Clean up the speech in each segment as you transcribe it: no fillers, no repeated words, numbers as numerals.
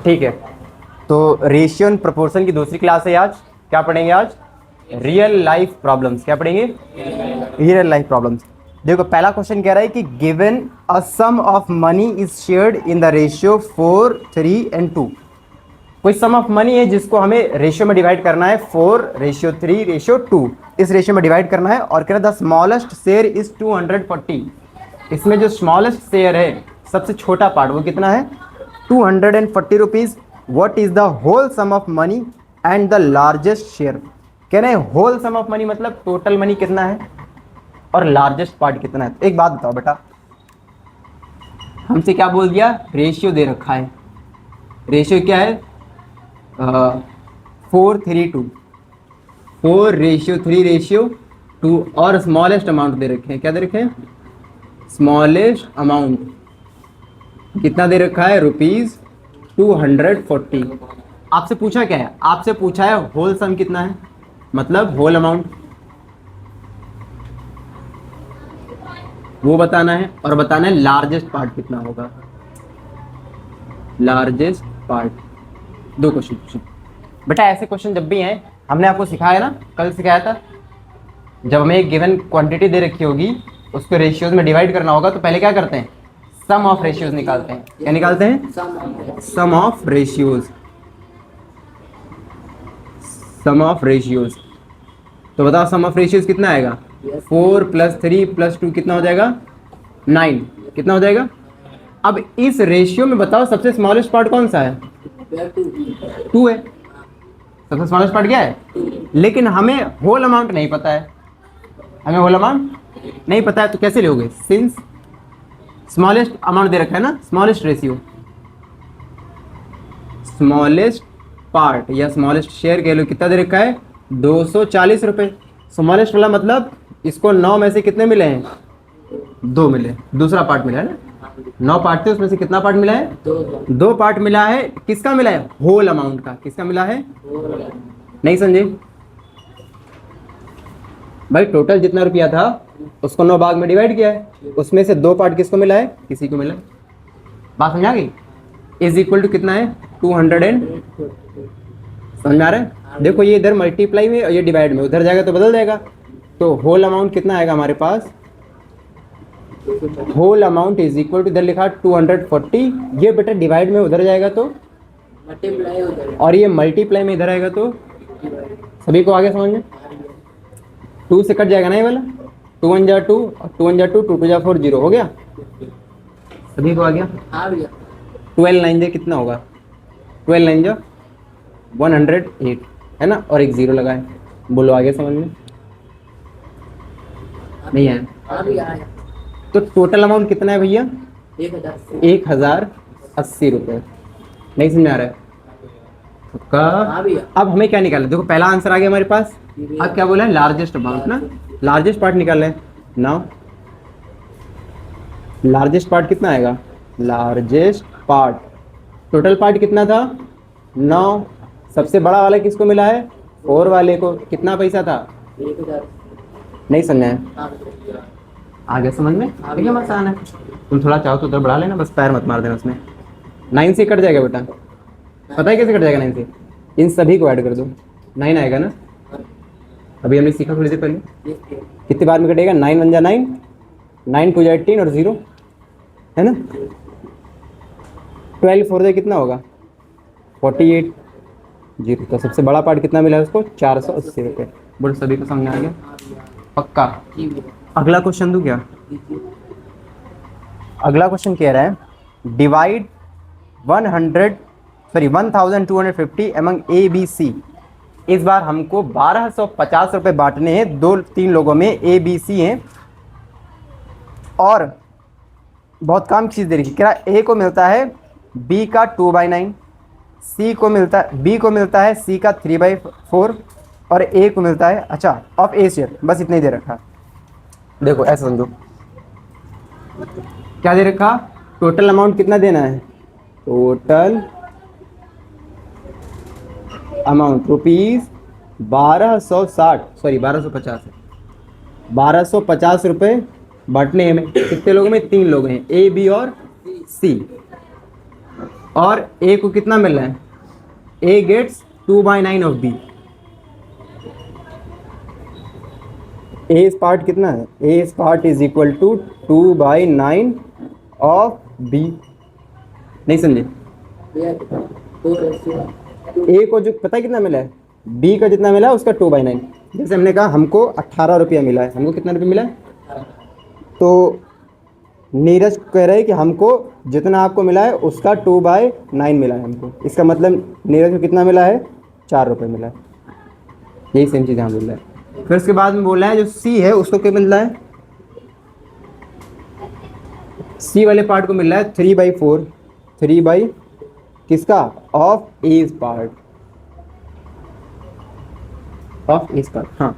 ठीक है, तो रेशियो एंड प्रोपोर्शन की दूसरी क्लास है आज। क्या पढ़ेंगे आज? Real life problems. क्या पढ़ेंगे? Real life problems. देखो पहला क्वेश्चन कह रहा है कि given a sum of money is shared in the ratio 4, 3 and 2। कोई सम ऑफ मनी है जिसको हमें रेशियो में डिवाइड करना है, 4:3:2। इस रेशियो में डिवाइड करना है और कह रहा है द स्मॉलेस्ट शेयर इज 240। इसमें जो स्मॉलेस्ट शेयर है, सबसे छोटा पार्ट, वो कितना है? 240 rupees. What is the whole sum of money and the largest share. कह रहे हैं होल सम ऑफ मनी मतलब टोटल मनी कितना है और लार्जेस्ट पार्ट कितना है। एक बात बताओ बेटा, हमसे क्या बोल दिया? रेशियो दे रखा है। रेशियो क्या है? 4:3:2, 4:3:2 और स्मॉलेस्ट अमाउंट दे रखे हैं। क्या दे रखे हैं? स्मॉलेस्ट अमाउंट कितना दे रखा है? ₹240। आपसे पूछा क्या है? आपसे पूछा है होल सम कितना है, मतलब होल अमाउंट वो बताना है, और बताना है लार्जेस्ट पार्ट कितना होगा। Largest part. दो क्वेश्चन पूछे बेटा। ऐसे क्वेश्चन जब भी हैं, हमने आपको सिखाया ना, कल सिखाया था, जब हमें एक गिवन क्वांटिटी दे रखी होगी, उसको रेशियोज में डिवाइड करना होगा, तो पहले क्या करते हैं? सम ऑफ रेशियोज निकालते हैं। क्या निकालते हैं? Sum of ratios. Sum of ratios. तो बताओ सम ऑफ रेशियोज कितना आएगा? 4 + 3 + 2 कितना हो जाएगा? 9। कितना हो जाएगा? अब इस रेशियो में बताओ सबसे स्मॉलेस्ट पार्ट कौन सा है? 2 है। सबसे स्मॉलेस्ट पार्ट क्या है? लेकिन हमें होल अमाउंट नहीं पता है। हमें होल अमाउंट नहीं पता है, तो कैसे लोगे? सिंस स्मॉलेस्ट अमाउंट दे रखा है ना, स्मॉलेस्ट रेशियो, स्मॉलेस्ट पार्ट या स्मॉलेस्ट शेयर कह लो, कितना दे रखा है? 240 रुपये। स्मॉलेस्ट वाला मतलब इसको 9 में से कितने मिले हैं? 2 मिले। दूसरा पार्ट मिला है ना, 9 पार्ट थे, उसमें से कितना पार्ट मिला है? 2 पार्ट मिला है। किसका मिला है? होल अमाउंट का। किसका मिला है? नहीं समझे भाई? टोटल जितना रुपया था उसको 9 भाग में डिवाइड किया है, उसमें से 2 पार्ट किसको मिला है? किसी को मिला। बात समझ आ गई? इज इक्वल टू कितना है? 200 एंड, समझ में आ रहा है? देखो ये इधर मल्टीप्लाई में और ये डिवाइड में, उधर जाएगा तो बदल जाएगा। तो होल अमाउंट कितना आएगा हमारे पास? Whole amount is equal to, इधर लिखा 240, ये बेटा डिवाइड में उधर जाएगा तो मल्टीप्लाई उधर, और ये मल्टीप्लाई में इधर आएगा तो। सभी को आगे समझ में? 2 से कट जाएगा ना ये वाला, 2 1 जा 2 और 2 1 जा 2, 2 2 जा 4, 0 हो गया। सभी को आ गया? 12 9 जा कितना होगा? 12 9 जा 108 है ना, और एक 0 लगा है। बोलो आगे समझ में? नहीं आया? तो टोटल अमाउंट कितना है भैया? 1080 रुपये। नहीं समझ में आ रहा है? का अब हमें क्या निकालना है? देखो पहला आंसर आ गया हमारे पास। अब क्या बोला है? लार्जेस्ट अमाउंट ना, लार्जेस्ट पार्ट निकाल है ना। लार्जेस्ट पार्ट कितना आएगा? लार्जेस्ट पार्ट, टोटल पार्ट कितना था? 9। सबसे बड़ा वाला किसको मिला है? 4 वाले को। कितना पैसा था? 1000। नहीं समझा है? आगे समझ में? आगे आसान है। तुम थोड़ा चाहो तो उधर बढ़ा लेना, बस पैर मत मार देना उसमें। 9 से कट जाएगा बेटा। पता है कैसे कट जाएगा 9 से? इन सभी को ऐड कर दो, 9 आएगा ना। अभी हमने सीखा थोड़ी देर पहले। कितनी बार में कटेगा? 9 1 जा 9, 9 2 जा 18 और 0 है ना। 12 4 जा कितना होगा? 48। 0। तो सबसे बड़ा पार्ट कितना मिला है उसको? 480 रुपये। बोल सभी को समझ आ गया? पक्का? अगला क्वेश्चन दूं क्या? अगला क्वेश्चन कह रहा है divide 1250 among A B C. इस बार हमको 1250 रुपये बांटने हैं 2-3 लोगों में। ए बी सी हैं और बहुत काम की चीज़ दे रही है। ए को मिलता है बी का 2/9, सी को मिलता है, बी को मिलता है सी का 3/4 और ए को मिलता है, अच्छा, ऑफ ए शेयर। बस इतना ही दे रखा। देखो ऐसा समझो, क्या दे रखा? टोटल अमाउंट कितना देना है? टोटल अमाउंट ₹1250 है। 1250 रुपये बांटने में कितने लोगों में? 3 लोग हैं, ए बी और सी। और ए को कितना मिल रहा है, A gets 2/9 of B. A part कितना है, A part is equal to 2/9 of B. नहीं समझे? ए को जो पता है कितना मिला है, बी का जितना मिला है उसका 2/9। जैसे हमने कहा हमको 18 रुपया मिला है, हमको कितना रुपया मिला है, तो नीरज कह रहे हैं कि हमको जितना आपको मिला है उसका 2/9 मिला है हमको। इसका मतलब नीरज को कितना मिला है, 4 रुपये मिला है। यही सेम चीज़ यहाँ बोल रहा है। फिर उसके बाद में बोल रहा है जो सी है उसको क्या मिल रहा है, सी वाले पार्ट को मिल रहा है 3/4, 3 बाई किसका, of A part, of A part. हाँ,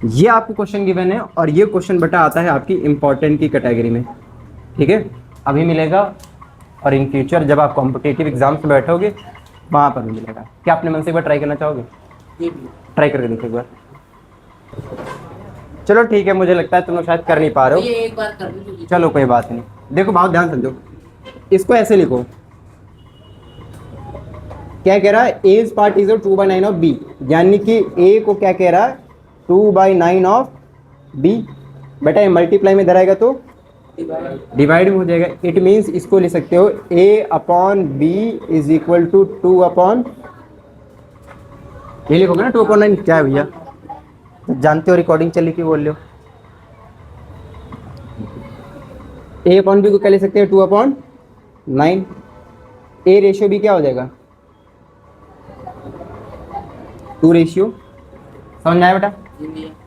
ये आपको क्वेश्चन गिवन है और ये क्वेश्चन बेटा आता है आपकी इंपॉर्टेंट की कैटेगरी में, ठीक है। अभी मिलेगा और इन फ्यूचर जब आप कॉम्पिटिटिव एग्जाम से बैठोगे वहाँ पर भी मिलेगा। क्या अपने मन से एक बार ट्राई करना चाहोगे? ट्राई करके देखो एक बार। चलो ठीक है, मुझे लगता है तुम लोग शायद कर नहीं पा रहे हो, एक बार कर लो। चलो कोई बात नहीं। देखो बहुत ध्यान समझो, इसको ऐसे लिखो, क्या कह रहा है, A part is 2/9 of B, यानी कि ए को क्या कह रहा है, 2/9 ऑफ बी। बेटा ये मल्टीप्लाई में धराएगा तो डिवाइड में हो जाएगा। इट मीन्स इसको लिख सकते हो A upon B is equal to 2 upon, ये लिखोगे ना 2/9। क्या है भैया, तो जानते हो रिकॉर्डिंग चली क्यों बोल रहे हो। ए अपॉन बी को क्या लिख सकते हैं, 2/9। ए रेशियो बी क्या हो जाएगा, 2 रेशियो। समझ में आया बेटा?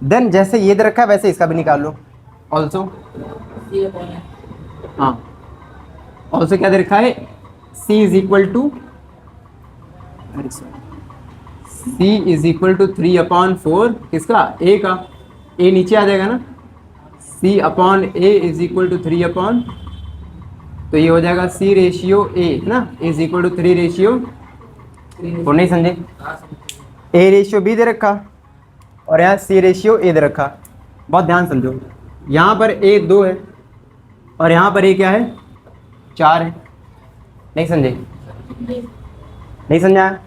देन जैसे ये दे रखा है वैसे इसका भी निकाल लो ऑल्सो। हाँ, ऑल्सो क्या दे रखा है, c is equal to, c is equal to 3/4 किसका, a का, a नीचे आ जाएगा ना, c upon a is equal to 3 तो ये हो जाएगा c रेशियो a ना, इज इक्वल टू 3 रेशियो 4। नहीं समझे? a रेशियो b दे रखा और यहाँ c रेशियो a दे रखा। बहुत ध्यान समझो, यहाँ पर a 2 है और यहाँ पर a क्या है, 4 है। नहीं समझे? नहीं समझा?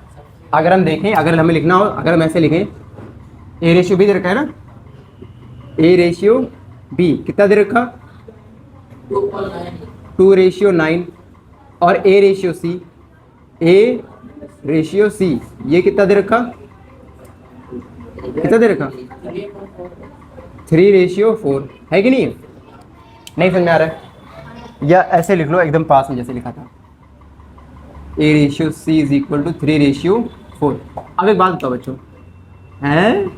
अगर हम देखें, अगर हमें लिखना हो, अगर हम ऐसे लिखें, a रेशियो b दे रखा है ना, a रेशियो b कितना दे रखा, 2 रेशियो 9 और a ratio c, a ratio c ये कितना दे रखा, कितना दे रखा, 3 रेशियो 4 है कि नहीं? नहीं समझ में आ रहा है? या ऐसे लिख लो एकदम पास में जैसे लिखा था, a ratio c is equal to 3 ratio 4। अब एक बात बताओ बच्चों, हैं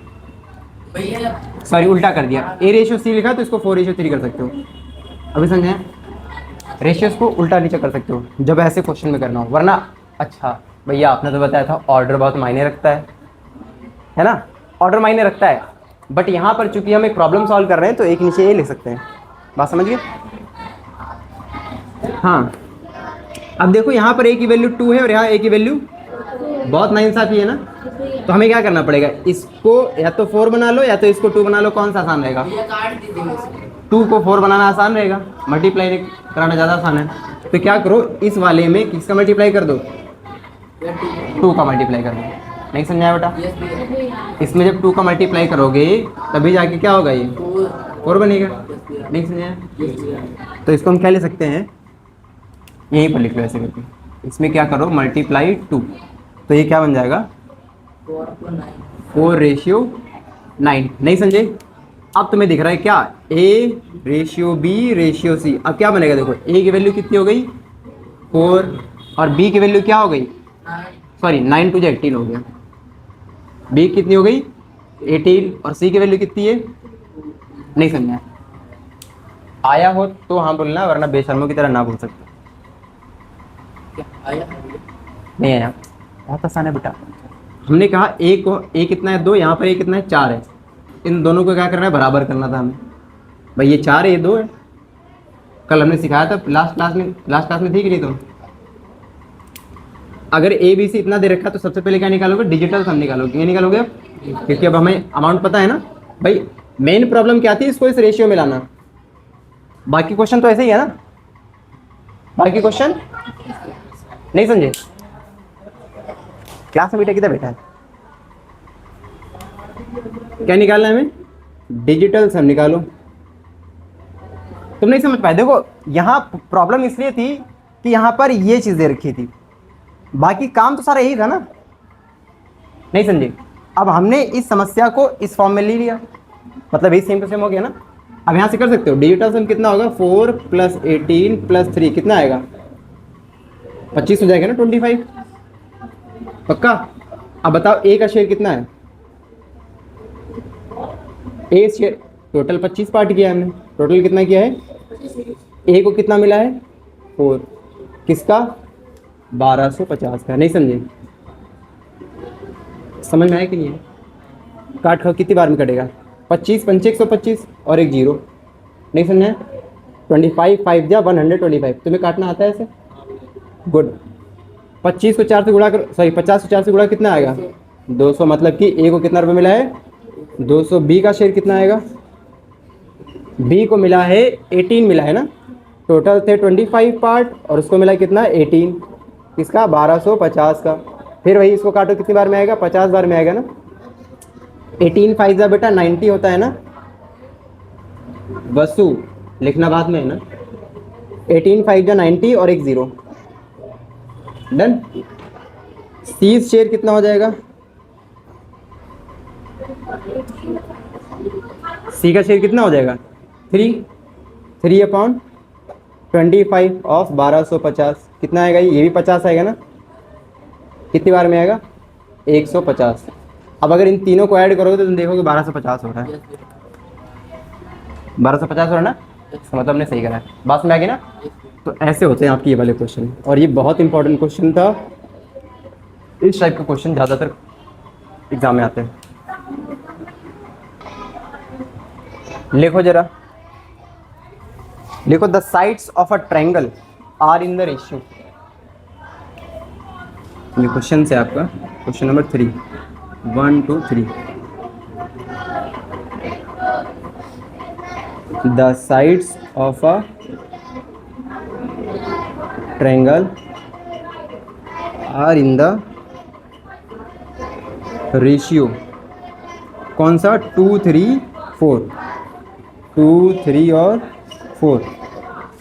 सॉरी उल्टा कर दिया, a रेशियो c लिखा तो इसको 4 रेशियो 3 कर सकते हो। अभी समझे? रेशियोज को उल्टा नीचे कर सकते हो जब ऐसे क्वेश्चन में करना हो, वरना अच्छा भैया आपने तो बताया था ऑर्डर बहुत मायने रखता है ना, ऑर्डर मायने रखता है, बट यहाँ पर चूंकि हम एक प्रॉब्लम सॉल्व कर रहे हैं तो एक नीचे ये लिख सकते हैं। बात समझ गए? हाँ, अब देखो यहाँ पर a की वैल्यू 2 है और यहाँ a की वैल्यू, बहुत नाइंसाफी है ना, तो हमें क्या करना पड़ेगा, इसको या तो 4 बना लो या तो इसको 2 बना लो। कौन सा आसान रहेगा? 2 को 4 बनाना आसान रहेगा, मल्टीप्लाई कराना ज़्यादा आसान है। तो क्या करो, इस वाले में किसका मल्टीप्लाई कर दो, 2 का मल्टीप्लाई कर दो। नहीं समझाया बेटा? इसमें जब 2 का मल्टीप्लाई करोगे तभी जाके क्या होगा, ये 4 बनेगा। नहीं समझाया? तो इसको हम क्या ले सकते हैं, यहीं पर लिख लो ऐसे करके, इसमें क्या करो मल्टीप्लाई 2, तो ये क्या बन जाएगा, 4 रेशियो 9। नहीं समझे? अब तुम्हें दिख रहा है क्या, a ratio b ratio c। अब क्या बनेगा, देखो a की वैल्यू कितनी हो गई, 4 और b की वैल्यू क्या हो गई, सॉरी 9 2 18 हो गया। b कितनी हो गई, 18 और c की वैल्यू कितनी है। नहीं समझा? आया हो तो हाँ बोलना, वरना बेशर्मों की तरह ना बोल सकते। नहीं आया, बहुत आसान है बेटा। हमने कहा a को, a कितना है 2, यहाँ पर a कितना है 4 है, इन दोनों को क्या करना है, बराबर करना था हमें। भाई ये 4 है ये 2 है, कल हमने सिखाया था लास्ट क्लास में थी कि नहीं तुम? अगर ए बी सी इतना दे रखा तो सबसे पहले क्या निकालोगे, डिजिटल सम निकालोगे। क्या निकालोगे अब, क्योंकि अब हमें अमाउंट पता है ना। भाई मेन प्रॉब्लम क्या थी, इसको इस रेशियो में लाना। बाकी क्वेश्चन तो ऐसे ही है ना, बाकी क्वेश्चन नहीं समझे? क्लास में बेटा किधर बैठा है? क्या निकालना है हमें? डिजिटल सम निकालो। तुम नहीं समझ पाए। देखो यहाँ प्रॉब्लम इसलिए थी कि यहाँ पर ये चीज़ दे रखी थी, बाकी काम तो सारा यही था ना। नहीं समझे? अब हमने इस समस्या को इस फॉर्म में ले लिया, मतलब यही सेम टू सेम हो गया ना। अब यहाँ से कर सकते हो डिजिटल सम कितना होगा, 4 + 18 + 3 कितना आएगा, 25 हो जाएगा ना, 25 पक्का। अब बताओ ए का शेयर कितना है? ए शेयर टोटल 25 पार्ट किया है हमने, टोटल कितना किया है? ए को कितना मिला है? 4, किसका? 1250 का। नहीं समझे? समझ में आया कि नहीं है? काट खाओ, कितनी बार में कटेगा? 25 पंचे 125 और एक जीरो। नहीं समझा? 25 5 जा 125। तुम्हें काटना आता है ऐसे? गुड। 25 को 4 से गुणा कर, सॉरी 50 को 4 से गुणा कितना आएगा? 200। मतलब कि ए को कितना रुपये मिला है? 200। बी का शेयर कितना आएगा? बी को मिला है 18 मिला है ना। टोटल थे 25 पार्ट और उसको मिला कितना? 18। किसका? 1250 का। फिर वही इसको काटो, कितनी बार में आएगा? 50 बार में आएगा ना। 18 5 जा बेटा 90 होता है ना। वसु लिखना बाद में है ना। 18 5 जा 90 और एक जीरो। डन। सी शेयर कितना हो जाएगा? सी का शेयर कितना हो जाएगा? 3/25 ऑफ 1250 कितना आएगा? ये भी 50 आएगा ना। कितनी बार में आएगा? 150। अब अगर इन तीनों को ऐड करोगे तो तुम देखोगे 1250 हो रहा है। 1250 हो रहा है ना, इसका मतलब हमने सही करा है। बात में आ गई ना। तो ऐसे होते हैं आपके ये वाले क्वेश्चन, और ये बहुत इंपॉर्टेंट क्वेश्चन था। इस टाइप का क्वेश्चन ज़्यादातर एग्जाम में आते हैं। लिखो जरा, लिखो the sides of a triangle are in the ratio. ये क्वेश्चन से आपका question number 3, 1 2 3। The sides of a triangle are in the ratio कौन सा? 2 3 4, 2 3 और 4।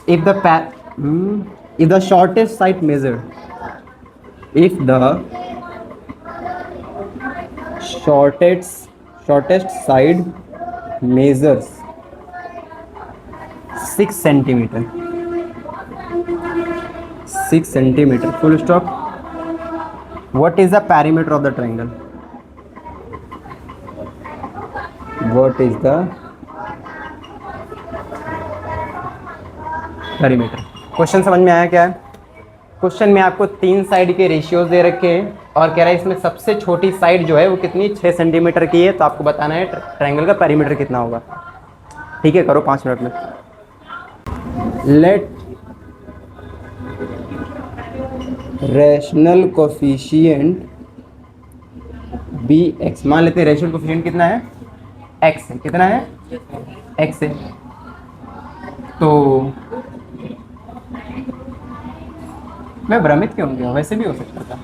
if the shortest side measure, if the shortest side measures 6 centimeter, 6 centimeter, full stop, what is the perimeter of the triangle? What is the perimeter? Question समझ में आया क्या है? Question में आपको 3 साइड के रेशियोज दे रखे हैं और कह रहा है इसमें सबसे छोटी साइड जो है वो कितनी? 6 सेंटीमीटर की है। तो आपको बताना है ट्रायंगल का पेरीमीटर कितना होगा। ठीक है, करो 5 मिनट में। Let rational coefficient be x. मान लेते हैं रैशनल कोफिशिएंट कितना है? एक्स है। कितना है? एक्स है। तो मैं भ्रमित क्यों गया? वैसे भी हो सकता था।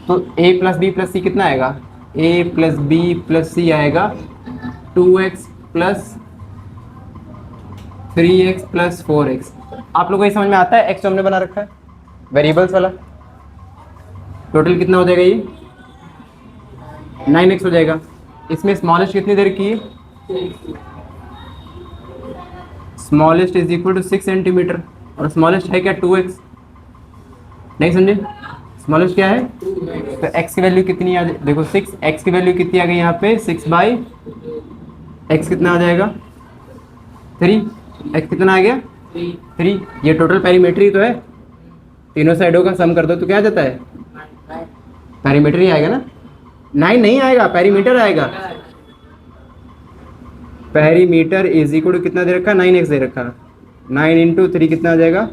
तो a + b + c कितना आएगा? a + b + c आएगा 2x + 3x + 4x। आप लोगों को ये समझ में आता है? x जो हमने बना रखा है वेरिएबल्स वाला, टोटल कितना हो जाएगा? ये 9x हो जाएगा। इसमें स्मॉलेस्ट कितनी देर की है? Smallest is equal to 6 centimetre और स्मॉलेस्ट है क्या? 2x। नहीं समझे? स्मॉलेस्ट क्या है? तो x की वैल्यू कितनी आ जाए? देखो 6, x की वैल्यू कितनी आ गई यहाँ पे? 6/x कितना आ जाएगा? 3। x कितना आ गया? 3। ये टोटल पेरीमीटर ही तो है। तीनों साइडों का सम कर दो तो क्या आ जाता है? पेरीमीटर ही आएगा ना। 9 नहीं आएगा, पेरीमीटर आएगा। पेरीमीटर इज इक्वल टू कितना दे रखा? 9x दे रखा। 9 × 3 कितना आ जाएगा?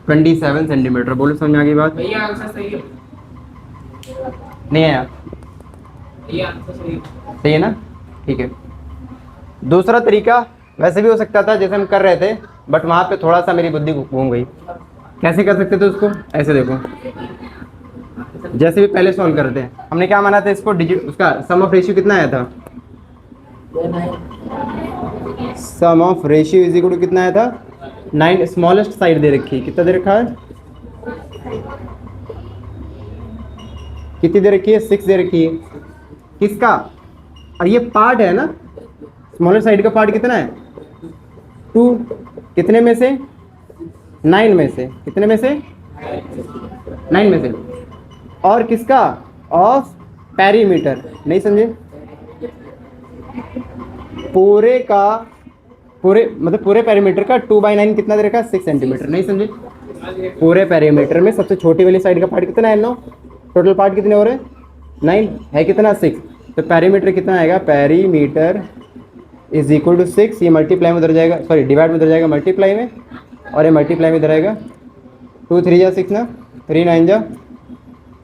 27 सेंटीमीटर। बोलो समझ में आ गई बात? भैया आंसर सही है। नहीं आया? भैया आंसर सही है। सही है ना? ठीक है। दूसरा तरीका वैसे भी हो सकता था जैसे हम कर रहे थे, बट वहाँ पे थोड़ा सा मेरी बुद्धि घूम गई। कैसे कर सकते थे उसको? ऐसे देखो, जैसे भी पहले सॉल्व कर रहे थे, हमने क्या माना था इसको, डिजिट उसका सम ऑफ रेशियो कितना आया था? Sum of ratio is equal to कितना आया था? 9। स्मॉलेस्ट साइड दे रखी है, कितना दे रखा है? कितनी दे रखी है? 6 दे रखी है। किसका? और ये पार्ट है ना, स्मॉलेस्ट साइड का पार्ट कितना है? 2। कितने में से? 9 में से। कितने में से? 9 में से। और किसका? Of perimeter. नहीं समझे? पूरे का, पूरे मतलब पूरे पेरीमीटर का 2/9 कितना दे रखा है? 6 सेंटीमीटर। नहीं समझे? पूरे पेरीमीटर में सबसे छोटी वाली साइड का पार्ट कितना है? 9। टोटल पार्ट कितने हो रहे हैं? 9 है, कितना? 6। तो पेरीमीटर कितना आएगा? Perimeter is equal to 6। ये मल्टीप्लाई में उधर जाएगा, सॉरी डिवाइड में उधर जाएगा मल्टीप्लाई में, और ये मल्टीप्लाई में इधर आएगा। 2 3 जा 6 ना, 3 9 जा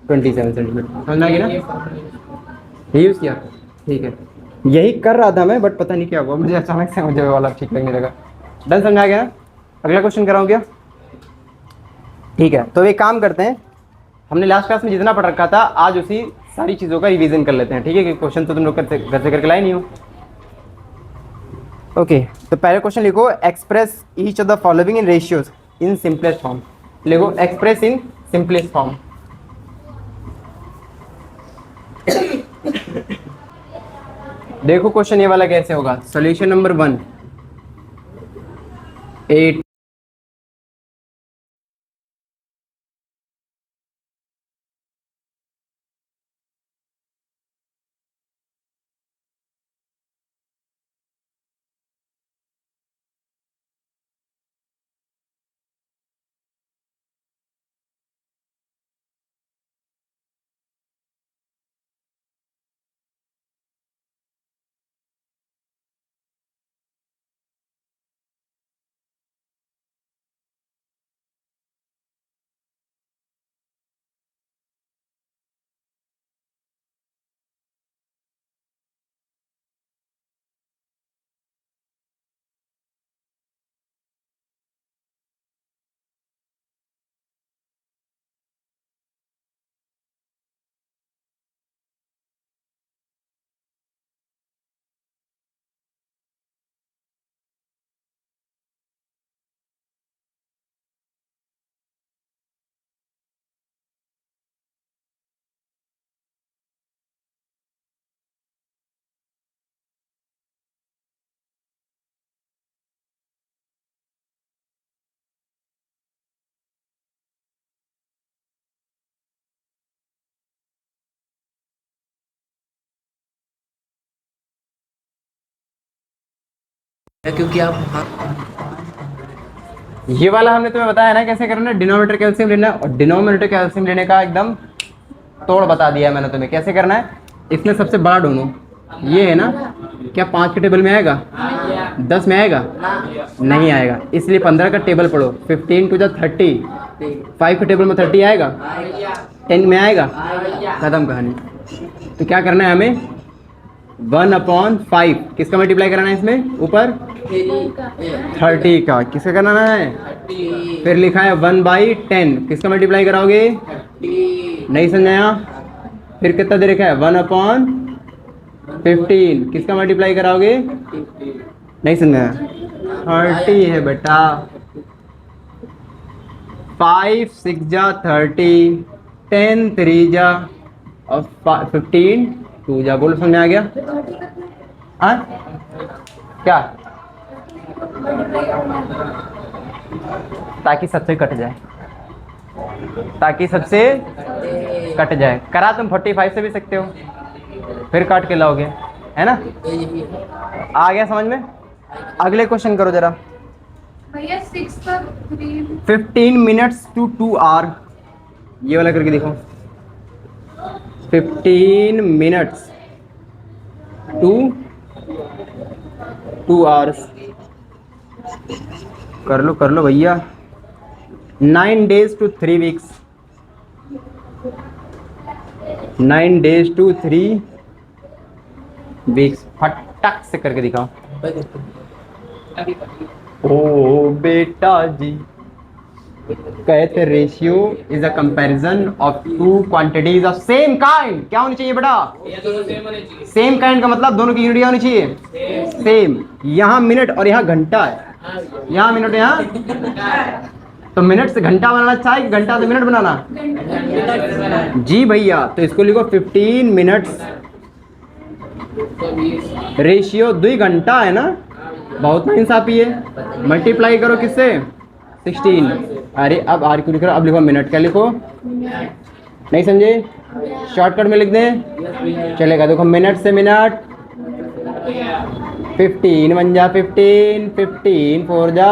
27 सेंटीमीटर। समझ आ गया ना? यही यूज़ किया, ठीक है। यही कर रहा था मैं, बट पता नहीं क्या हुआ, मुझे अचानक से मुझे वाला ठीक लगने लगा। डन, समझ आ गया ना? अगला क्वेश्चन कराऊँ क्या? ठीक है, तो एक काम करते हैं, हमने लास्ट क्लास में जितना पढ़ रखा था आज उसी सारी चीज़ों का रिवीजन कर लेते हैं, ठीक है? क्योंकि क्वेश्चन तो तुम लोग घर से करके लाए नहीं हो। ओके, तो पहले क्वेश्चन लिखो, express each of the following in ratios in simplest form. लिखो एक्सप्रेस इन सिंपलेस्ट फॉर्म। देखो क्वेश्चन ये वाला कैसे होगा। सॉल्यूशन नंबर 1, 8 क्योंकि आप ये वाला हमने तुम्हें बताया ना कैसे करना है, डिनोमिनेटर कैल्शियम लेना है, और डिनोमिनेटर कैल्शियम लेने का एकदम तोड़ बता दिया है मैंने तुम्हें कैसे करना है। इसमें सबसे बड़ा ढूंढो, ये है ना, क्या 5 के टेबल में आएगा? 10 में आएगा? नहीं आएगा, इसलिए 15 का टेबल पढ़ो। 15 टू 30, 5 के टेबल में 30 आएगा? 10 में आएगा? खत्म कहानी। तो क्या करना है हमें? 1/5 किसका मल्टीप्लाई कराना है इसमें? ऊपर 30 का। किसका कराना है? फिर लिखा है 1/10 किसका मल्टीप्लाई कराओगे? नहीं समझाया? फिर कितना दे रखा है? 1/15 किसका मल्टीप्लाई कराओगे? नहीं समझाया? 30 है बेटा। 5 6 जा 30, 10 3 जा, और 15 2 जा। बोलो समझ में आ गया? हाँ क्या? ताकि सबसे कट जाए, ताकि सबसे कट जाए। करा तुम 45 से भी सकते हो, फिर काट के लाओगे, है ना? आ गया समझ में? अगले क्वेश्चन करो जरा। भैया 6 का 3 15 मिनट्स टू 2 आवर, ये वाला करके देखो। 15 मिनट्स टू 2 आवर्स। कर लो भैया। 9 days to 3 weeks, 9 days to 3 weeks. फटक से करके दिखाओ। ओ बेटा जी, कहे थे ratio is a comparison of two quantities of same kind. क्या होनी चाहिए बेटा? सेम काइंड का मतलब दोनों की यूनिट होनी चाहिए सेम। यहाँ मिनट और यहाँ घंटा है, यहाँ मिनट यहाँ, तो मिनट से घंटा बनाना अच्छा है कि घंटा से मिनट बनाना? जी भैया, तो इसको लिखो 15 मिनट्स। रेशियो 2 घंटा है ना, बहुत इंसाफी है। मल्टीप्लाई करो किससे? 16। अरे अब आर क्यों लिख रहा, अब लिखो मिनट। क्या लिखो? नहीं समझे? शॉर्टकट में लिख दें, चलेगा। देखो मिनट से मिनट 15 1 जा 15, 15 4 जा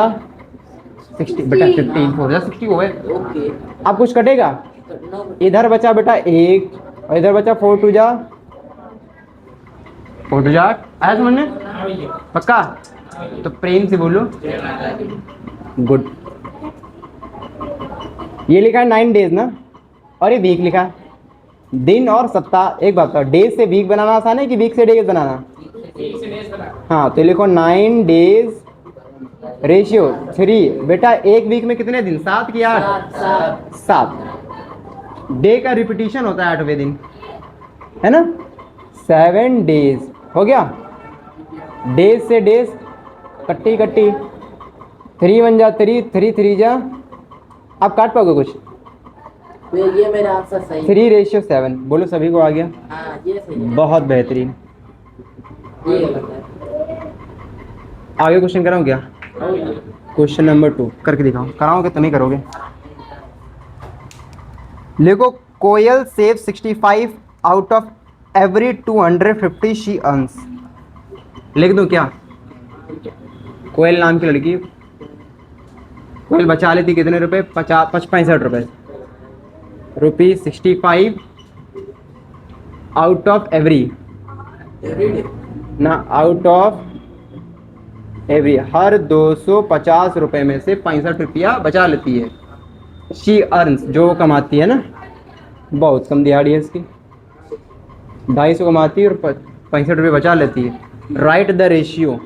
60। बेटा 15 4 जा 60 हो गए। अब कुछ कटेगा? इधर बचा बेटा 1 और इधर बचा 4 2 जा 4 2 जा। आया समझ में? पक्का? तो प्रेम से बोलो गुड। ये लिखा है 9 डेज ना, और ये वीक लिखा है, दिन और सप्ताह। एक बात बताओ, डेज से वीक बनाना आसान है कि वीक से डेज बनाना? हाँ, तो लिखो 9 डेज रेशियो 3। बेटा एक वीक में कितने दिन? 7 की 8? 7। डे का रिपीटिशन होता है 8वें दिन, है ना? 7 डेज हो गया। डेज से डेज कट्टी कट्टी, 3 1 जा 3, 3 3 जा। आप काट पाओगे कुछ? तो ये मेरा आंसर सही है। 3 रेशियो 7। बोलो सभी को आ गया? हाँ, ये सही है। बहुत बेहतरीन। ये गलत है। आगे क्वेश्चन कराऊं क्या? क्वेश्चन नंबर 2 करके दिखाओ। कराओगे तो नहीं करोगे? देखो, Koyal save 65 out of every 250 she earns. लिख दूं क्या? कोयल नाम की लड़की, कोयल बचा लेती कितने रुपए? 65 रुपए। रुपीज 65 आउट ऑफ एवरी ना, आउट ऑफ एवरी, हर 250 रुपए में से 65 रुपया बचा लेती है। शी अर्न्स, जो वो कमाती है ना, बहुत कम दिहाड़ी है इसकी, 250 कमाती है और 65 रुपये बचा लेती है। Right the ratio.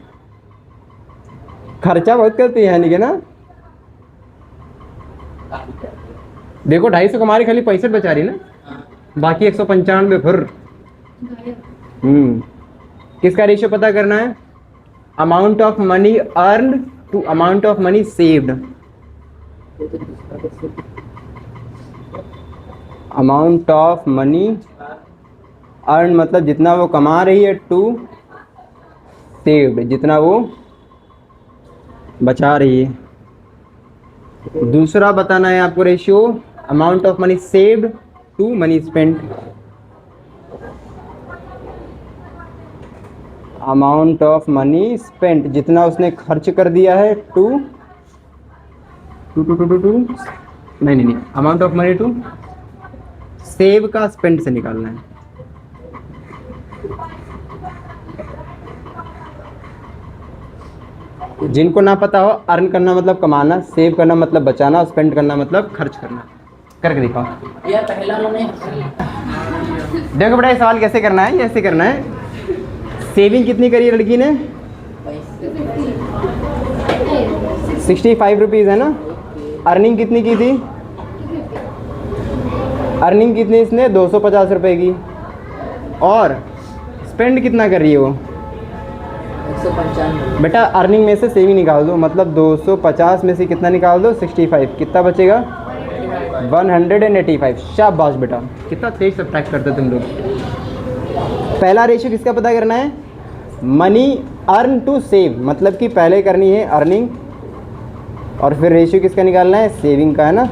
खर्चा बहुत करती है यानी कि ना। देखो 250 कमा रही, खाली 65 बचा रही ना, बाकी 195 फिर। किसका रेशियो पता करना है? Amount of money earn to amount of money saved. Amount of money earn मतलब जितना वो कमा रही है, टू सेव्ड जितना वो बचा रही है। दूसरा बताना है आपको ratio, amount of money saved to money spent. Amount of money spent जितना उसने खर्च कर दिया है, टू नहीं, amount of money to save का स्पेंड से निकालना है। जिनको ना पता हो, अर्न करना मतलब कमाना, सेव करना मतलब बचाना, स्पेंड करना मतलब खर्च करना। करके दिखाओ। ये पहला मैंने देखो बेटा, ये सवाल कैसे करना है? ऐसे करना है। सेविंग कितनी करी है लड़की ने? 65 रुपीज़ है ना। अर्निंग कितनी की थी? अर्निंग कितनी इसने? 250 रुपए की। और स्पेंड कितना कर रही है वो? 195। बेटा अर्निंग में से सेविंग निकाल दो, मतलब 250 में से कितना निकाल दो? 65। कितना बचेगा? 185। शाबाश बेटा, कितना तेज सब्ट्रैक्ट करते तुम लोग। पहला रेशियो किसका पता करना है? मनी अर्न टू सेव, मतलब कि पहले करनी है अर्निंग और फिर रेशियो किसका निकालना है? सेविंग का, है ना।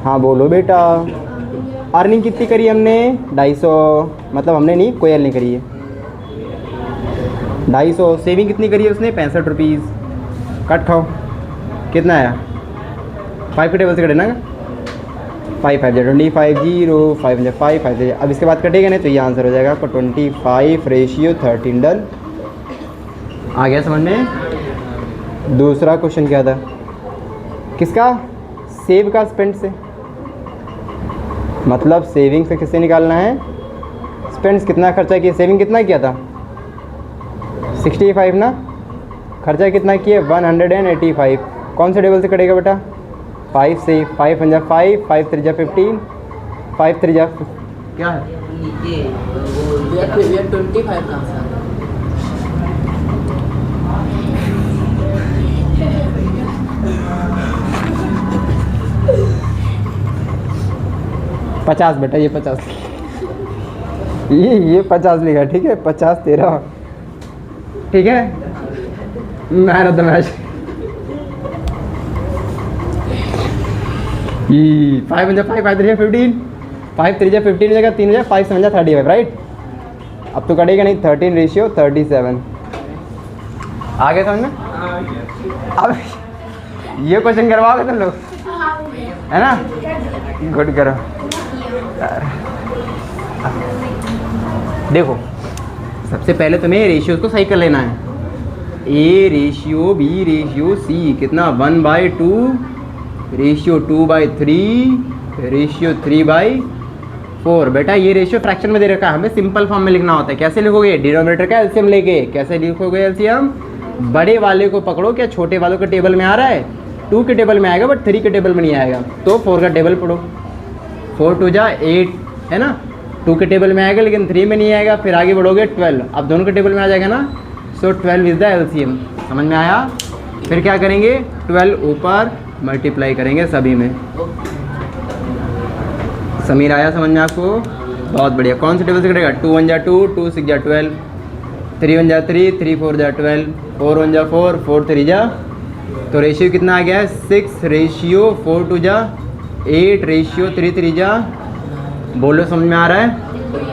हाँ बोलो बेटा। अर्निंग कितनी करी हमने? 250, मतलब हमने नहीं, कोयल ने करी है 250। सेविंग कितनी करी है उसने? 65 रुपीज़। कट खाओ, कितना आया? 5 के टेबल से कटे ना, 5 5 25 0 5 5 5। अब इसके बाद कटेगा नहीं तो ये आंसर हो जाएगा आपका 25 रेशियो 13। डन। आ गया समझ में? दूसरा क्वेश्चन क्या था? किसका? सेव का स्पेंड से, मतलब सेविंग से किससे निकालना है? स्पेंड्स कितना खर्चा किया? सेविंग कितना किया था? 65 ना। खर्चा कितना किया? 185। कौन से टेबल से कटेगा बेटा? 5 से 5 पंजा 5, 5 3 15, 5 3 क्या है? ये वो 25 कहाँ से आ गया? 50 बेटा, ये 50 ये 50 लिखा, ठीक है, 50 13, ठीक है, मैन ऑफ द मैच। 5 पंजा 5, 5 3 15, 5 3 15 हो जाएगा, 3 हो जाएगा, 5 7 35, राइट। अब तो कटेगा नहीं, 13 रेशियो 37 आ गया समझ में? अब ये क्वेश्चन करवाओगे तुम लोग, है ना? गुड करो। देखो सबसे पहले तुम्हें रेशियोज को सही कर लेना है। A ratio B ratio C कितना 1/2 रेशियो 2/3 रेशियो 3/4। बेटा ये रेशियो फ्रैक्शन में दे रखा है, हमें सिंपल फॉर्म में लिखना होता है। कैसे लिखोगे? डिनोमिनेटर का एलसीएम लेके। कैसे लिखोगे एलसीएम? बड़े वाले को पकड़ो, क्या छोटे वालों के टेबल में आ रहा है? 2 के टेबल में आएगा बट 3 के टेबल में नहीं आएगा, तो 4 का टेबल पढ़ो। 4 2 जा 8 है ना, 2 के टेबल में आएगा लेकिन 3 में नहीं आएगा। फिर आगे बढ़ोगे 12, अब दोनों के टेबल में आ जाएगा ना, सो 12 इज द एलसीएम। समझ में आया? फिर क्या करेंगे? 12 ऊपर मल्टीप्लाई करेंगे सभी में। समीर आया समझ में आपको? बहुत बढ़िया। कौन से टेबल से करेगा? 2 1 जा 2, 2 6 जा 12, 3 1 जा 3, 3 4 जा 12, 4 1 जा 4, 4 3 जा, तो रेशियो कितना आ गया है? 6 रेशियो 4 2 जा 8 रेशियो 3 3 जा। बोलो समझ में आ रहा है?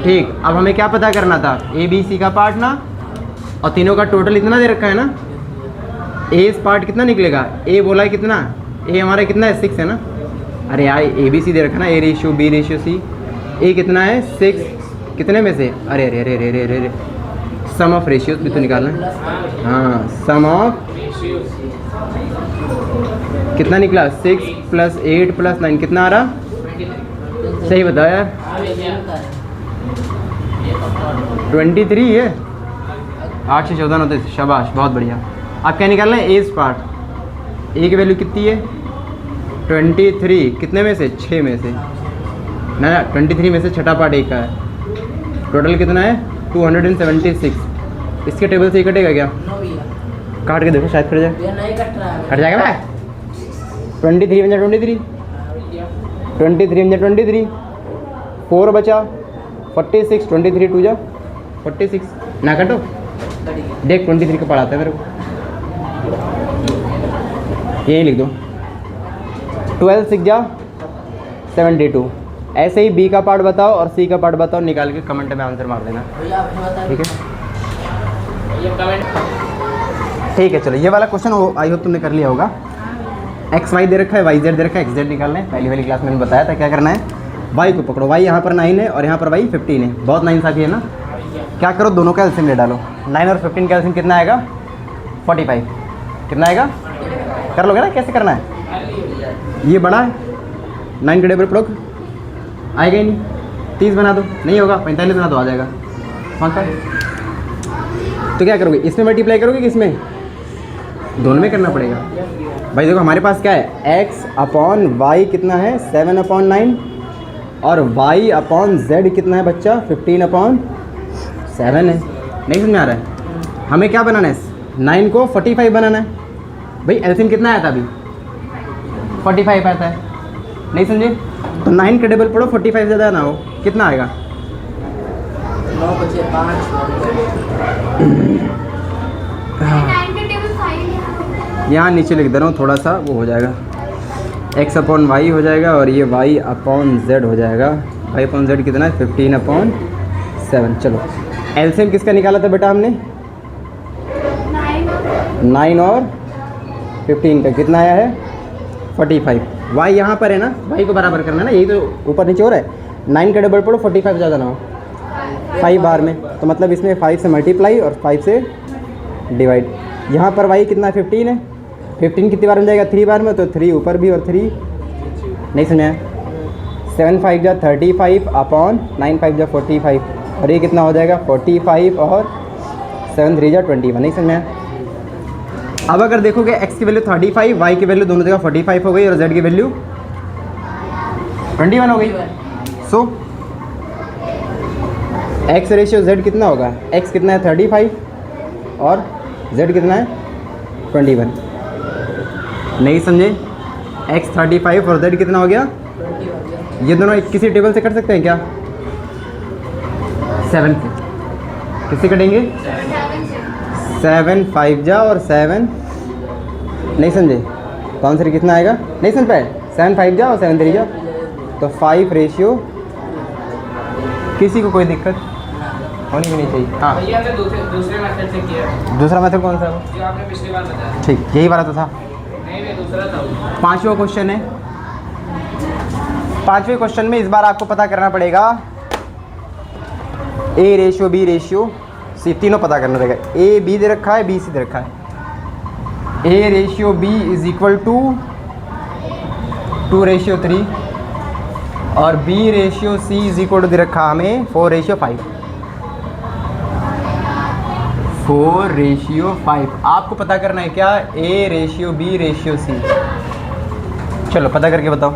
ठीक। अब हमें क्या पता करना था? ए बी सी का पार्ट ना, और तीनों का टोटल इतना दे रखा है ना। ए इस पार्ट कितना निकलेगा? ए बोला है कितना? ए हमारा कितना है? 6 है ना। अरे यार ए बी सी दे रखा है ना, A ratio B ratio C. A कितना है? 6 कितने में से? अरे अरे अरे अरे अरे अरे, सम ऑफ रेशियोज भी तो निकालना है। हाँ, सम ऑफ कितना निकला? 6 + 8 + 9 कितना आ रहा? सही बताओ यार। 23 है। 8 से 14 होते, शाबाश, बहुत बढ़िया। आप क्या निकालना है? A part. ए की वैल्यू कितनी है? 23 कितने में से? 6 में से ना, 23 में से छठा पार्ट ए का है। टोटल कितना है? 276। इसके टेबल से ही कटेगा क्या? काट के देखो, शायद कट जाए। कट जाएगा ना। 23 बचा 23, 23 बचा 23, 4 बचा 46, 23 2 जा 46 ना कटो। देख 23 का पढ़ाता है मेरे को, यही लिख दो। 12 6 जा 72। ऐसे ही बी का पार्ट बताओ और सी का पार्ट बताओ, निकाल के कमेंट में आंसर मार देना, ठीक है? ठीक है, चलो ये वाला क्वेश्चन आई होप तुमने कर लिया होगा। एक्स वाई दे रखा है, वाई जेड दे रखा है, एक्स जेड निकालना है। पहली वाली क्लास में मैंने बताया था क्या करना है। वाई को पकड़ो, वाई यहाँ पर 9 है और यहाँ पर वाई 15 है, बहुत नाइंसाफ़ी है ना। क्या करो? दोनों का एलसीएम ले डालो। 9 और 15 का एलसीएम कितना आएगा? 45। कितना आएगा? कर लोगे ना? कैसे करना है? ये बड़ा है, 9 के टेबल पढ़ो, आएगा ही नहीं। 30 बना दो, नहीं होगा। 45 बना दो, आ जाएगा 5। तो क्या करोगे? इसमें मल्टीप्लाई करोगे कि इसमें? दोनों में करना पड़ेगा भाई। देखो हमारे पास क्या है? x/y कितना है? 7/9, और y/z कितना है बच्चा? 15/7 है। नहीं समझ में आ रहा है? हमें क्या बनाना है? 9 को 45 बनाना है भाई। एलसीएम कितना आया था अभी? 45 आता है, नहीं समझे? तो 9 के टेबल पढ़ो, 45 ज़्यादा ना हो, कितना आएगा? 9 बचे 5। 9 के टेबल 5 यहाँ नीचे लिख दे रहा हूँ, थोड़ा सा वो हो जाएगा। x/y हो जाएगा और ये y/z हो जाएगा। y/z कितना है? 15/7। चलो एलसीएम किसका निकाला था बेटा हमने? 9 और 15 का कितना आया है? 45। y यहाँ पर है ना, y को बराबर करना है ना, यही तो ऊपर नीचे हो रहा है। 9 का डबल पढ़ो, 45 ज़्यादा ना हो 5 बार में, तो मतलब इसमें 5 से मल्टीप्लाई और 5 से डिवाइड। यहाँ पर y कितना? 15 है। 15 कितनी बार में जाएगा? 3 बार में, तो 3 ऊपर भी और 3 नहीं समझाया। 7 5 जा 35/9 5 जा 45, और ये कितना हो जाएगा? 45 और 7 3 जा 21। नहीं समझाया? अब अगर देखोगे x की वैल्यू 35, y की वैल्यू दोनों जगह 45 हो गई और z की वैल्यू 21 हो गई। सो x रेशियो z कितना होगा? x कितना है 35 और z कितना है 21। नहीं समझे? x 35 और z कितना हो गया? 20 ये दोनों किसी टेबल से कट सकते हैं क्या? 7 से। किससे कटेंगे? 7 5 जा और 7 नहीं समझे? तो आंसर कितना आएगा? नहीं समझ पाए? 7 5 जा और 7 3 जा, तो 5 रेशियो। किसी को कोई दिक्कत होनी भी नहीं चाहिए। हाँ, भैया ने दूसरे मेथड से किया, दूसरा मेथड कौन सा है वो? जो आपने पिछली बार बताया। ठीक, यही वाला तो था। नहीं दूसरा था वो। 5वां क्वेश्चन है। 5वें क्वेश्चन में इस बार आपको पता करना पड़ेगा A ratio B ratio C, तीनों पता करना पड़ेगा। ए बी दे रखा है, बी सी दे रखा है। A ratio B is equal to 2:3 और B ratio C is equal to दे रखा हमें 4:5। 4:5 आपको पता करना है क्या? A ratio B ratio C. चलो पता करके बताओ।